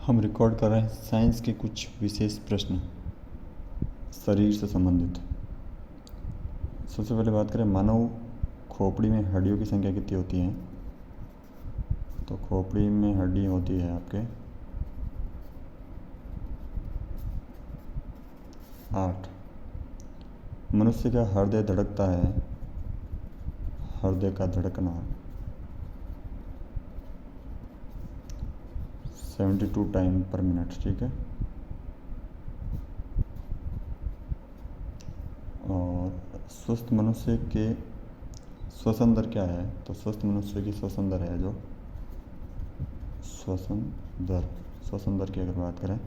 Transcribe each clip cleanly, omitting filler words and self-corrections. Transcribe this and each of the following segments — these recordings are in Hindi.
हम रिकॉर्ड कर रहे हैं साइंस के कुछ विशेष प्रश्न शरीर से संबंधित। सबसे पहले बात करें, मानव खोपड़ी में हड्डियों की संख्या कितनी होती है? तो खोपड़ी में हड्डी होती है आपके 8। मनुष्य का हृदय धड़कता है, हृदय का धड़कना 72 टाइम पर मिनट, ठीक है। और स्वस्थ मनुष्य के श्वसन दर क्या है? तो स्वस्थ मनुष्य की श्वसन दर है जो श्वसन दर की अगर बात करें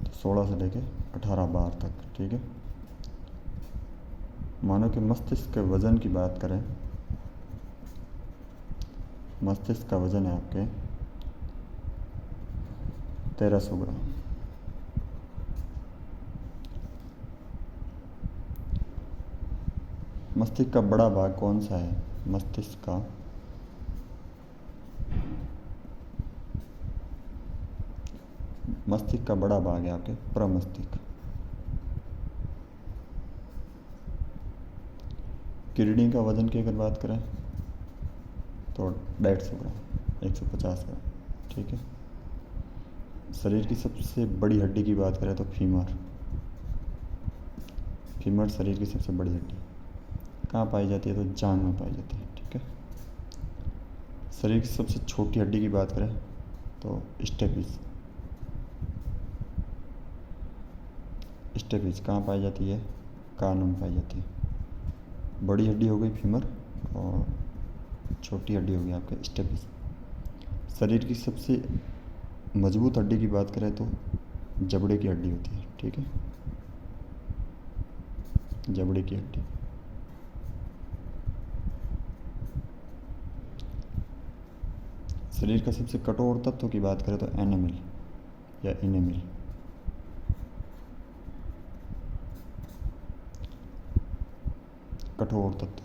तो 16 से लेके 18 बार तक, ठीक है। मानव के मस्तिष्क के वजन की बात करें, मस्तिष्क का वजन है आपके 1300 ग्राम। मस्तिष्क का बड़ा भाग कौन सा है? मस्तिष्क का बड़ा भाग है आपके प्रमस्तिष्क। किडनी का वजन की अगर बात करें तो 150 ग्राम, 150 ग्राम, ठीक है। शरीर की सबसे बड़ी हड्डी की बात करें तो फीमर शरीर की सबसे बड़ी हड्डी कहाँ पाई जाती है? तो जांघ में पाई जाती है, ठीक है। शरीर की सबसे छोटी हड्डी की बात करें तो स्टेपिस कहाँ पाई जाती है? कान में पाई जाती है। बड़ी हड्डी हो गई फीमर और छोटी हड्डी हो गई आपके स्टेपिस। शरीर की सबसे मजबूत हड्डी की बात करें तो जबड़े की हड्डी होती है, ठीक है, जबड़े की हड्डी। शरीर का सबसे कठोर तत्व की बात करें तो एनिमल या इनेमिल। कठोर तत्व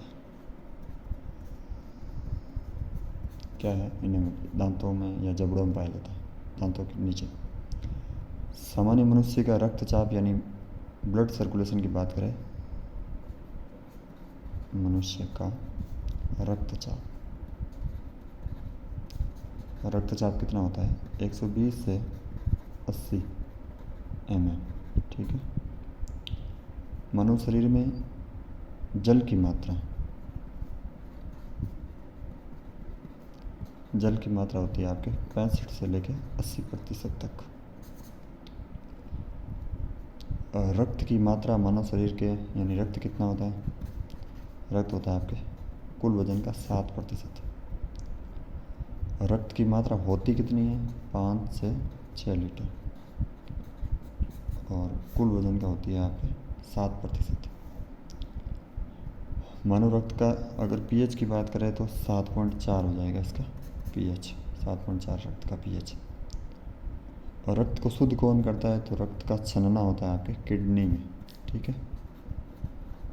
क्या है? इनेमिल। दांतों में या जबड़ों में पाया जाता है, दांतों के नीचे। सामान्य मनुष्य का रक्तचाप यानी ब्लड सर्कुलेशन की बात करें, मनुष्य का रक्तचाप कितना होता है? 120 से 80 mm, ठीक है। मानव शरीर में जल की मात्रा होती है आपके 65 से लेके 80% तक। रक्त की मात्रा मानव शरीर के यानी रक्त कितना होता है? रक्त होता है आपके कुल वजन का 7%। रक्त की मात्रा होती कितनी है? 5 से 6 लीटर और कुल वजन का होती है आपके 7%। मानव रक्त का अगर पीएच की बात करें तो 7.4 हो जाएगा इसका पीएच, 7.4 रक्त का पीएच। और रक्त को शुद्ध कौन करता है? तो रक्त का छनना होता है आपके किडनी में, ठीक है।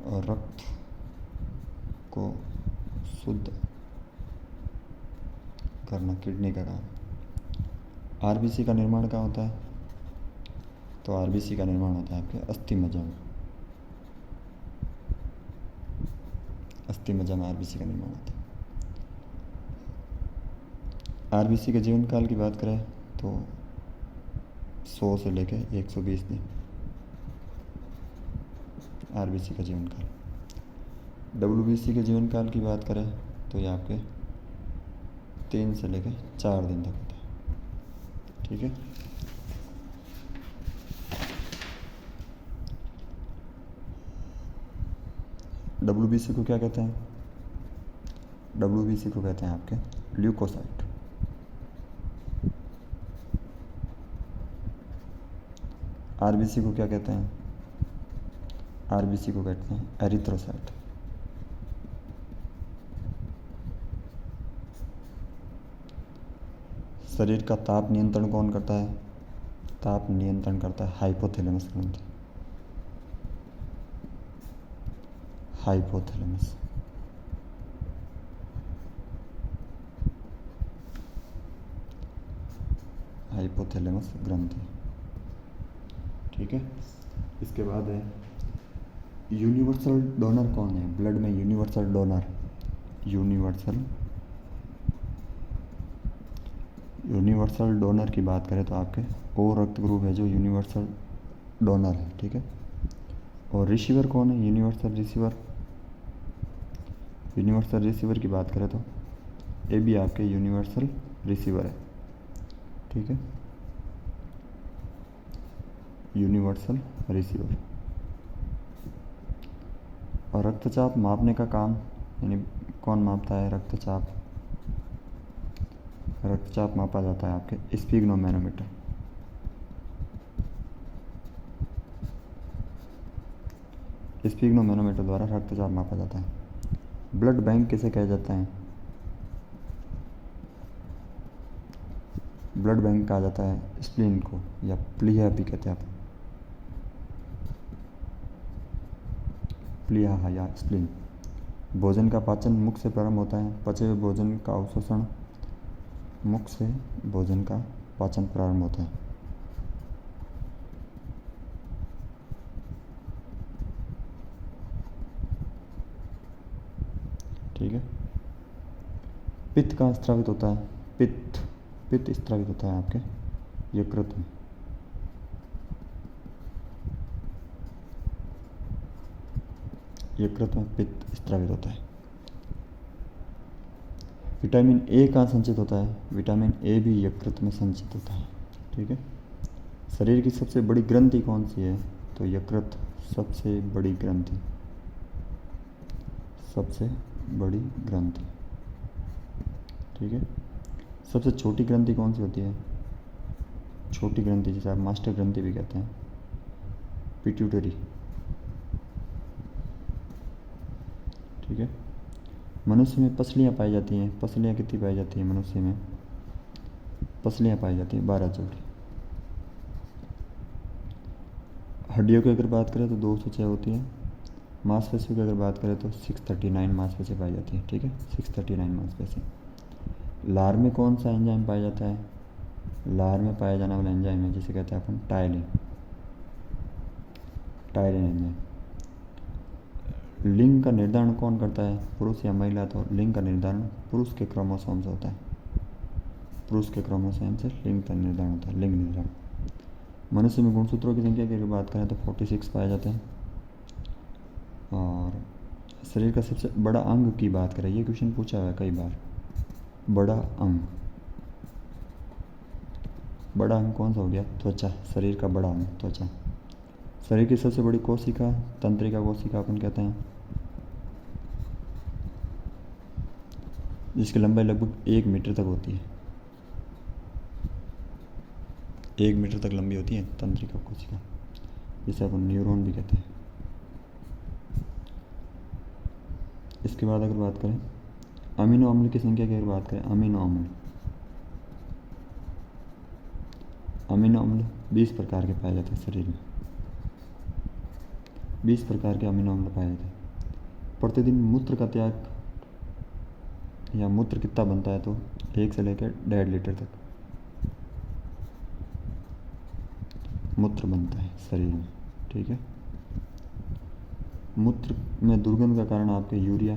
और रक्त को शुद्ध करना किडनी का काम। आरबीसी का निर्माण कहाँ होता है? तो आरबीसी का निर्माण होता है आपके अस्थि मज्जा में आरबीसी का निर्माण होता है। आरबीसी के जीवन काल की बात करें तो 100 से लेके 120 दिन आरबीसी का जीवन काल। डब्ल्यूबीसी के जीवन काल की बात करें तो ये आपके 3 से लेके 4 दिन तक होता है, ठीक है। डब्ल्यूबीसी को क्या कहते हैं? डब्ल्यूबीसी को कहते हैं आपके ल्यूकोसाइट। आरबीसी को क्या कहते हैं? आरबीसी को कहते हैं एरिथ्रोसाइट। शरीर का ताप नियंत्रण कौन करता है? ताप नियंत्रण करता है हाइपोथैलेमस ग्रंथि। हाइपोथैलेमस। हाइपोथैलेमस ग्रंथि। ठीक है, इसके बाद है यूनिवर्सल डोनर कौन है ब्लड में? यूनिवर्सल डोनर, यूनिवर्सल डोनर की बात करें तो आपके ओ रक्त ग्रुप है जो यूनिवर्सल डोनर है। ठीक है, और रिसीवर कौन है? यूनिवर्सल रिसीवर, यूनिवर्सल रिसीवर की बात करें तो ए भी आपके यूनिवर्सल रिसीवर है। ठीक है, यूनिवर्सल रिसीवर। और रक्तचाप मापने का काम यानी कौन मापता है? रक्तचाप, रक्तचाप मापा जाता है आपके स्फिग्नोमैनोमीटर। स्फिग्नोमैनोमीटर द्वारा रक्तचाप मापा जाता है। ब्लड बैंक किसे कहा जाता है? ब्लड बैंक कहा जाता है स्प्लीन को, या प्लीहा भी कहते हैं आप, प्लीहा या स्प्लीन। भोजन का पाचन मुख से प्रारंभ होता है। पचे हुए भोजन का अवशोषण मुख से, भोजन का पाचन प्रारंभ होता है। ठीक है, पित्त कहाँ स्रावित होता है? पित्त स्रावित होता है आपके यकृत में। यकृत में पित्त स्रावित होता है। विटामिन ए कहाँ संचित होता है? विटामिन ए भी यकृत में संचित होता है। ठीक है, शरीर की सबसे बड़ी ग्रंथि कौन सी है? तो यकृत सबसे बड़ी ग्रंथि, सबसे बड़ी ग्रंथि। ठीक है, सबसे छोटी ग्रंथि कौन सी होती है? छोटी ग्रंथि जिसे आप मास्टर ग्रंथि भी कहते हैं, पिट्यूटरी। ठीक है, मनुष्य में पसलियाँ पाई जाती हैं। पसलियाँ कितनी पाई जाती हैं मनुष्य में? पसलियाँ पाई जाती हैं 12 जोड़ी। हड्डियों की अगर बात करें तो 206 होती है। मांसपेशियों की अगर बात करें तो 639 मांसपेशी पाई जाती है। ठीक है, 639 मांसपेशी। लार में कौन सा एंजाइम पाया जाता है? लार में पाया जाने वाला एंजाइम है जिसे कहते हैं अपन टायलिन, टायलिन एंजाइम। लिंग का निर्धारण कौन करता है? पुरुष या महिला? तो लिंग का निर्धारण पुरुष के क्रोमोसोम से होता है। पुरुष के क्रोमोसोम से लिंग का निर्धारण होता है, लिंग निर्धारण। मनुष्य में गुणसूत्रों की संख्या की अगर बात करें तो 46 पाए जाते हैं। और शरीर का सबसे बड़ा अंग की बात करें, ये क्वेश्चन पूछा हुआ है कई बार। बड़ा अंग, बड़ा अंग कौन सा हो गया? त्वचा। शरीर का बड़ा अंग त्वचा। शरीर की सबसे बड़ी कोशिका, तंत्रिका कोशिका अपन कहते हैं, जिसकी लंबाई लगभग 1 मीटर तक होती है। 1 मीटर तक लंबी होती है तंत्रिका कोशिका, जिसे अपन न्यूरॉन भी कहते हैं। इसके बाद अगर बात करें अमीनो अम्ल की संख्या की अगर बात करें, अमीनो अम्ल 20 प्रकार के पाए जाते हैं शरीर में। 20 प्रकार के अमीनो अम्ल पाए जाते हैं। प्रतिदिन मूत्र का त्याग या मूत्र कितना बनता है? तो 1 से लेकर 1.5 लीटर तक मूत्र बनता है शरीर में। ठीक है, मूत्र में दुर्गंध का कारण आपके यूरिया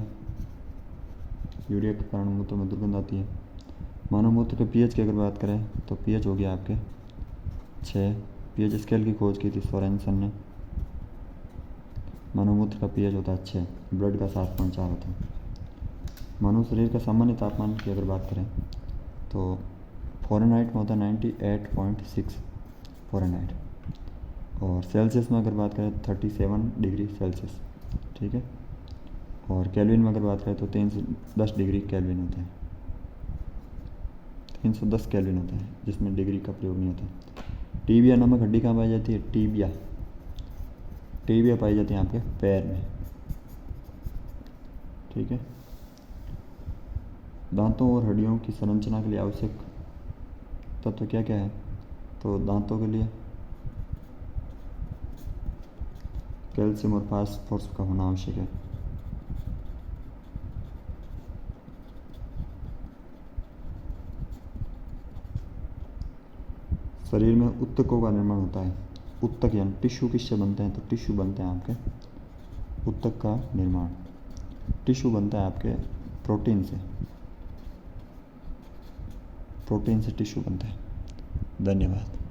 के कारण मूत्र में दुर्गंध आती है। मानव मूत्र के पीएच की अगर बात करें तो पीएच हो गया आपके 6। पीएच स्केल की खोज की थी सोरेनसन ने। मानव मूत्र का पीएच होता है 6, ब्लड का 7.4 होता है। मानव शरीर का सामान्य तापमान की अगर बात करें तो फ़ारेनहाइट में होता है 98.6 फ़ारेनहाइट, और सेल्सियस में अगर बात करें 37 डिग्री सेल्सियस। ठीक है, और केल्विन में अगर बात करें तो 310 डिग्री केल्विन होता है। 310 केल्विन होता है, जिसमें डिग्री का प्रयोग नहीं होता। टीबिया नामक हड्डी कहाँ पाई जाती है? टीबिया पाई जाती है आपके पैर में। ठीक है, दांतों और हड्डियों की संरचना के लिए आवश्यक तत्व क्या क्या है? तो दांतों के लिए कैल्शियम और फास्फोरस का होना आवश्यक है। शरीर में ऊतकों का निर्माण होता है। ऊतक यानी टिश्यू किससे बनते हैं? तो टिश्यू बनते हैं आपके ऊतक का निर्माण। टिश्यू बनता है आपके प्रोटीन से। प्रोटीन से टिश्यू बनता है। धन्यवाद।